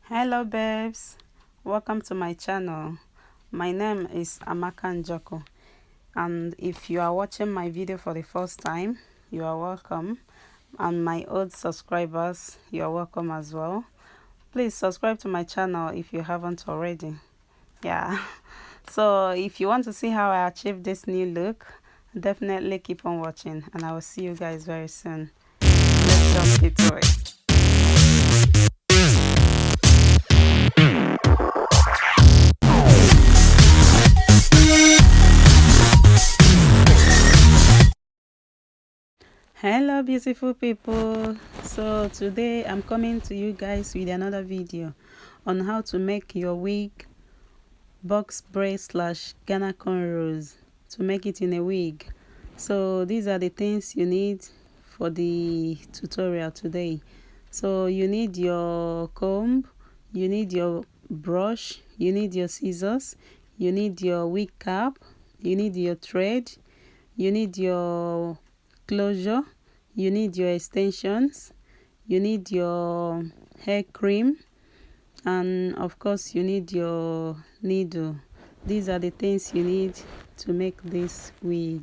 Hello babes, welcome to my channel. My name is AMAKA NJOKU, and if you are watching my video for the first time, you are welcome, and my old subscribers, you are welcome as well. Please subscribe to my channel if you haven't already. Yeah, so if you want to see how I achieved this new look, definitely keep on watching, and I will see you guys very soon. Let's jump into it. Hello beautiful people, so today I'm coming to you guys with another video on how to make your wig box braid slash Ghana cornrows, to make it in a wig. So these are the things you need for the tutorial today. So you need your comb, you need your brush, you need your scissors, you need your wig cap, you need your thread, you need your closure, you need your extensions, you need your hair cream, and of course you need your needle. These are the things you need to make this wig.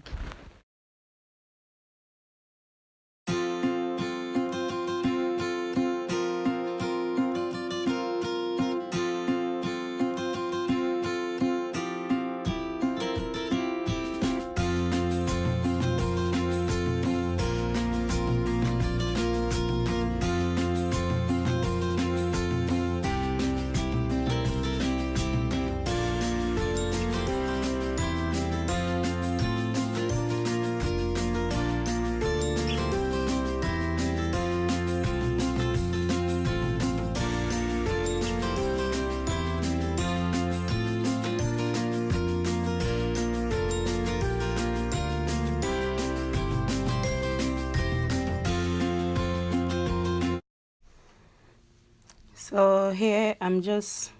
So here I'm just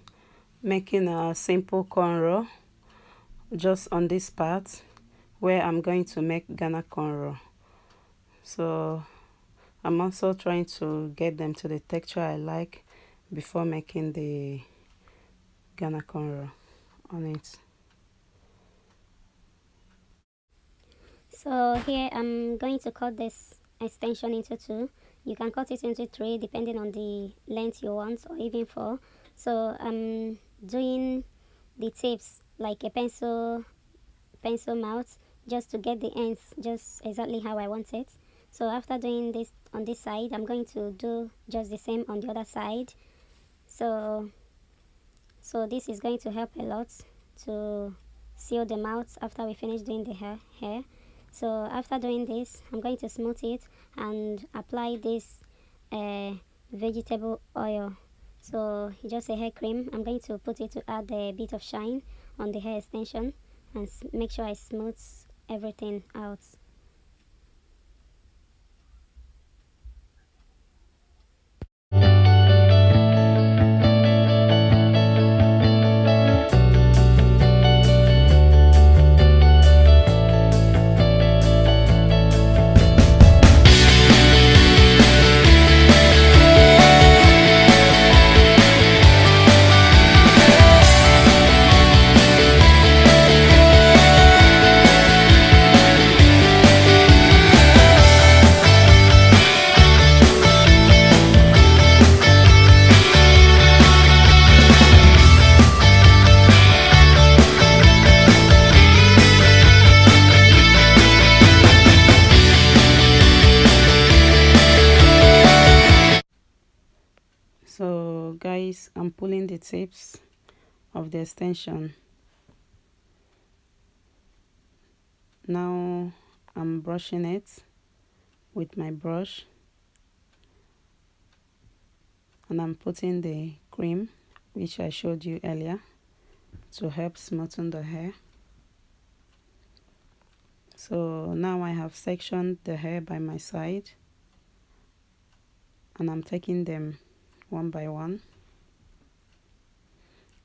making a simple cornrow just on this part where I'm going to make Ghana cornrow. So I'm also trying to get them to the texture I like before making the Ghana cornrow on it. So here I'm going to cut this extension into two. You can cut it into three depending on the length you want, or even four. So I'm doing the tips like a pencil mouth, just to get the ends just exactly how I want it. So after doing this on this side, I'm going to do just the same on the other side. So this is going to help a lot to seal the mouth after we finish doing the hair. So after doing this, I'm going to smooth it and apply this vegetable oil. So just a hair cream. I'm going to put it to add a bit of shine on the hair extension and make sure I smooth everything out. So guys, I'm pulling the tips of the extension. Now I'm brushing it with my brush, and I'm putting the cream which I showed you earlier to help smoothen the hair. So now I have sectioned the hair by my side, and I'm taking them one by one.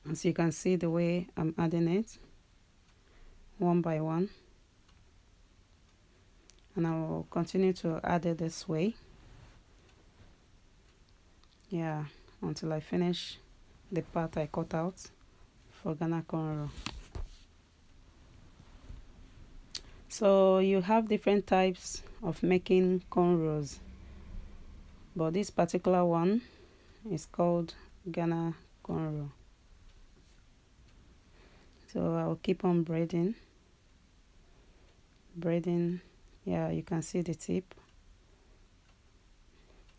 As you can see, the way I'm adding it one by one, and I will continue to add it this way, yeah, until I finish the part I cut out for Ghana cornrow. So you have different types of making cornrows, but this particular one is called Ghana cornrow. So I'll keep on braiding. Yeah, you can see the tip.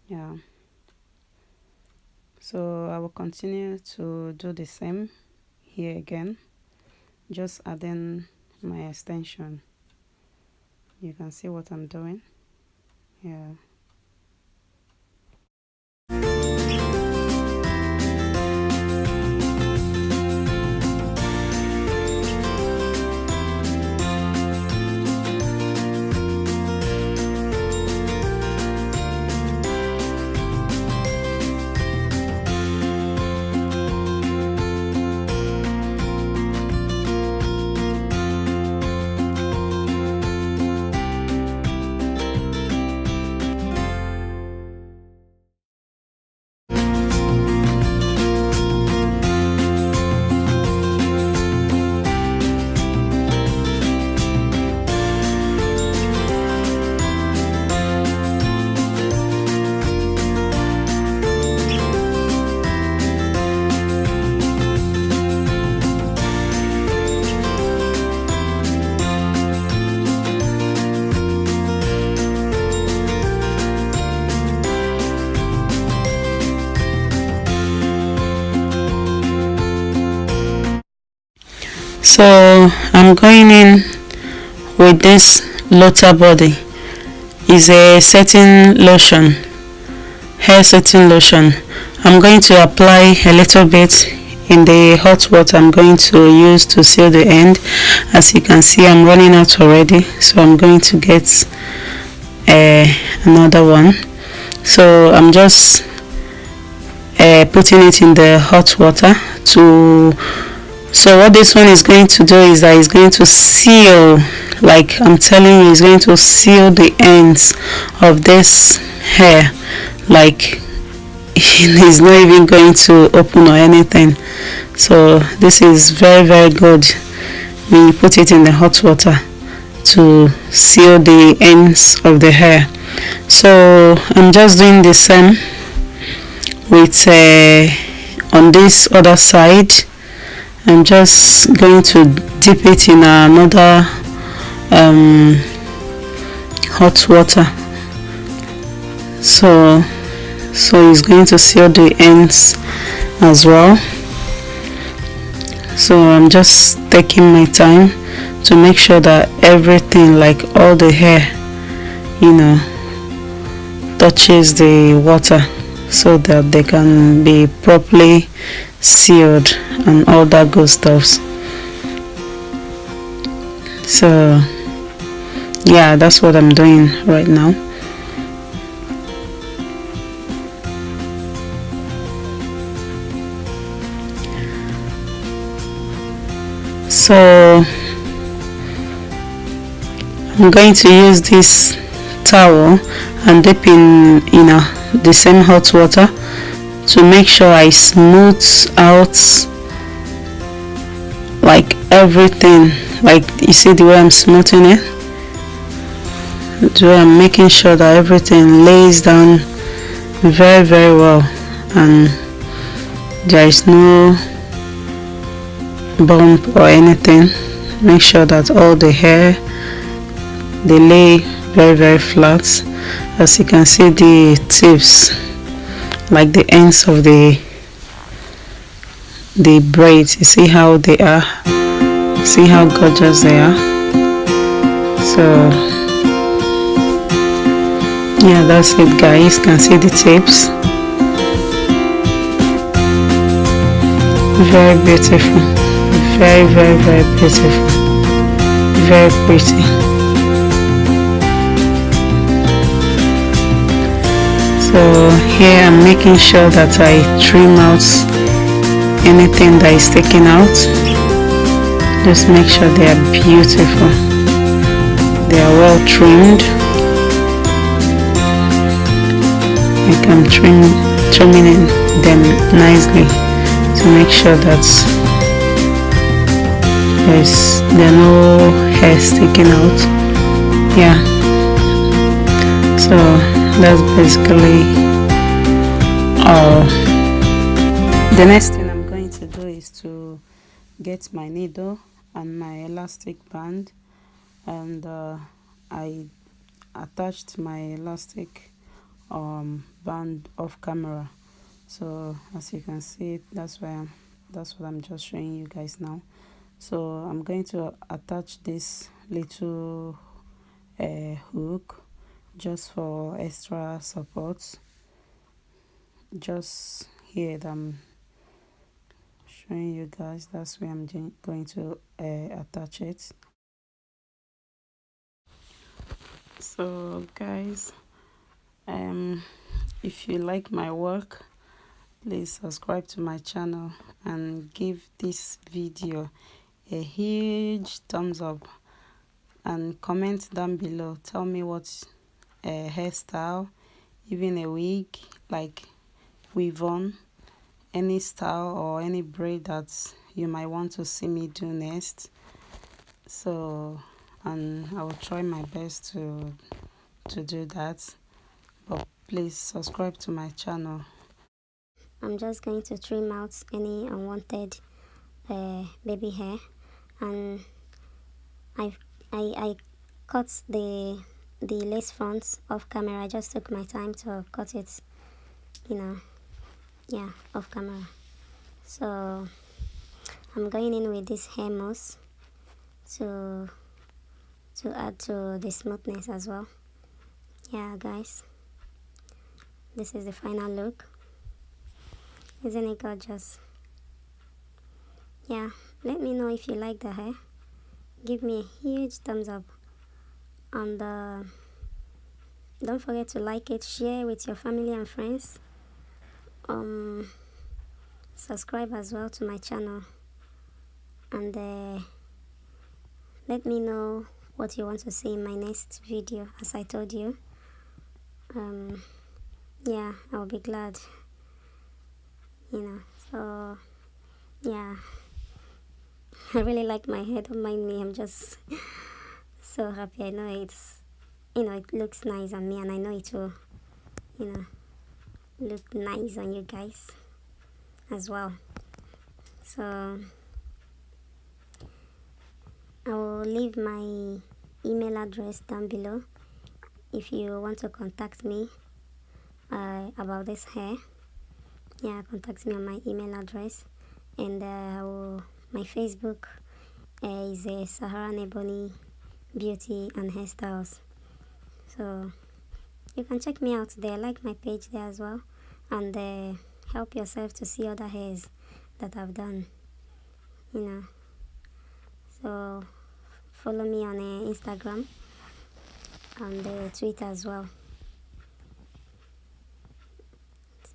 Yeah, so I will continue to do the same here again, just adding my extension. You can see what I'm doing. Yeah. So I'm going in with this Lotta body. Is a setting lotion, hair setting lotion. I'm going to apply a little bit in the hot water I'm going to use to seal the end. As you can see, I'm running out already, so I'm going to get another one. So I'm just putting it in the hot water to. So what this one is going to do is that it's going to seal, like I'm telling you, it's going to seal the ends of this hair, like it's not even going to open or anything. So this is very, very good when you put it in the hot water to seal the ends of the hair. So I'm just doing the same with on this other side. I'm just going to dip it in another hot water, so it's going to seal the ends as well. So I'm just taking my time to make sure that everything, like all the hair, touches the water, so that they can be properly sealed and all that good stuff. So yeah, that's what I'm doing right now. So I'm going to use this towel and dip in the same hot water to make sure I smooth out like everything. Like you see the way I'm smoothing it, the way I'm making sure that everything lays down very, very well and there is no bump or anything. Make sure that all the hair, they lay very, very flat. As you can see, the tips, like the ends of the braids, you see how they are, see how gorgeous they are. So yeah, that's it guys. You can see the tips, very beautiful, very, very, very beautiful, very pretty. So here I'm making sure that I trim out anything that is taken out. Just make sure they are beautiful, they are well trimmed. Like I'm trimming them nicely to make sure that there are no hairs sticking out. Yeah, so that's basically all. The next thing I'm going to do is to get my needle and my elastic band, and I attached my elastic band off camera. So as you can see, that's what I'm just showing you guys now. So I'm going to attach this little hook just for extra support, just here that I'm showing you guys. That's where I'm going to attach it. So guys, if you like my work, please subscribe to my channel and give this video a huge thumbs up, and comment down below. Tell me what hairstyle, even a wig, like weave on, any style or any braid that you might want to see me do next. So, and I will try my best to do that, but please subscribe to my channel. I'm just going to trim out any unwanted baby hair, and I cut the lace fronts off camera. I just took my time to cut it, yeah, off camera. So I'm going in with this hair mousse to add to the smoothness as well. Yeah guys, this is the final look. Isn't it gorgeous? Yeah, let me know if you like the hair. Give me a huge thumbs up, and don't forget to like it, share with your family and friends. Subscribe as well to my channel, and let me know what you want to see in my next video. As I told you, yeah, I'll be glad, so yeah. I really like my hair, don't mind me. I'm just so happy. I know it looks nice on me, and I know it will look nice on you guys as well. So I will leave my email address down below if you want to contact me about this hair. Yeah, contact me on my email address, and my Facebook is Sahara Ebony Beauty and Hairstyles. So you can check me out there, like my page there as well, and help yourself to see other hairs that I've done, So follow me on Instagram and Twitter as well.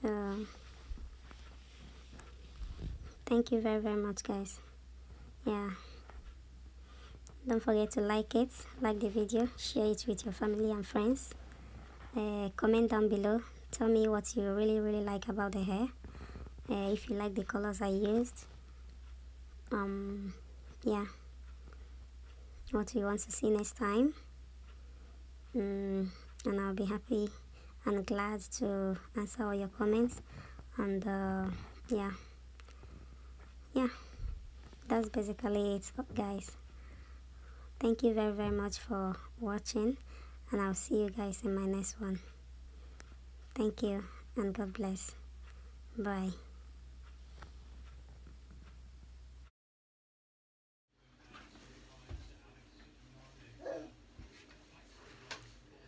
So thank you very much guys. Yeah, don't forget to like the video, share it with your family and friends. Comment down below, tell me what you really like about the hair, if you like the colors I used, yeah, what you want to see next time, and I'll be happy and glad to answer all your comments. And yeah, that's basically it guys. Thank you very much for watching, and I'll see you guys in my next one. Thank you, and God bless. Bye.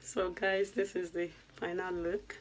So guys, this is the final look.